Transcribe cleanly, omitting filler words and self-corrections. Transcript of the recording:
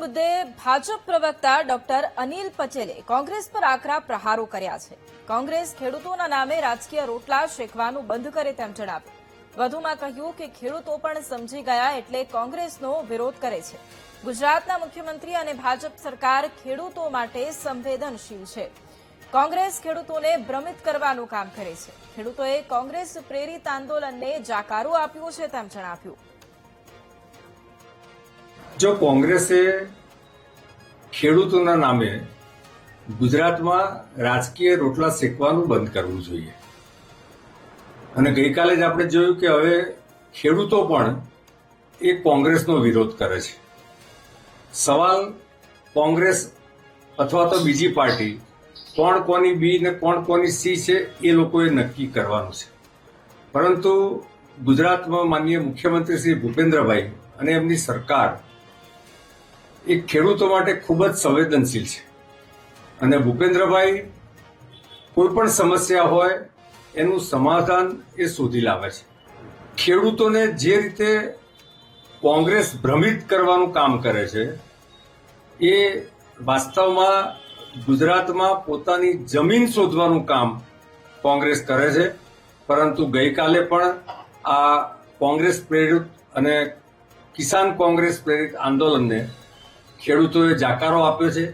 મુદ્દે ભાજપ પ્રવક્તા ડોક્ટર અનિલ પટેલે કોંગ્રેસ પર આકરા પ્રહારો કર્યા છે। કોંગ્રેસ ખેડૂતોના નામે રાજકીય રોટલા શેકવાનું બંધ કરે તેમ જણાવ્યું। વધુમાં કહ્યું કે ખેડૂતો પણ સમજી ગયા એટલે કોંગ્રેસનો વિરોધ કરે છે। ગુજરાતના મુખ્યમંત્રી અને ભાજપ સરકાર ખેડૂતો માટે સંવેદનશીલ છે। કોંગ્રેસ ખેડૂતોને ભ્રમિત કરવાનું કામ કરે છે। ખેડૂતોએ કોંગ્રેસ પ્રેરિત આંદોલનને જાકારો આપ્યો છે તેમ જણાવ્યું। જો કોંગ્રેસે ખેડૂતોના નામે ગુજરાતમાં રાજકીય રોટલા શેકવાનું બંધ કરવું જોઈએ અને ગઈકાલે જ આપણે જોયું કે હવે ખેડૂતો પણ એ કોંગ્રેસનો વિરોધ કરે છે। સવાલ કોંગ્રેસ અથવા તો બીજી પાર્ટી કોણ કોની બી ને કોણ કોની સી છે એ લોકોએ નક્કી કરવાનું છે, પરંતુ ગુજરાતમાં માનનીય મુખ્યમંત્રી શ્રી ભૂપેન્દ્રભાઈ અને એમની સરકાર એ ખેડૂતો માટે ખૂબ જ સંવેદનશીલ છે અને ભૂપેન્દ્રભાઈ કોઈ પણ સમસ્યા હોય એનું સમાધાન એ શોધી લાવે છે। ખેડૂતોને જે રીતે કોંગ્રેસ ભ્રમિત કરવાનું કામ કરે છે એ વાસ્તવમાં ગુજરાતમાં પોતાની જમીન શોધવાનું કામ કોંગ્રેસ કરે છે, પરંતુ ગઈકાલે પણ આ કોંગ્રેસ પ્રેરિત અને કિસાન કોંગ્રેસ પ્રેરિત આંદોલનને ખેડૂતોએ જાકારો આપ્યો છે।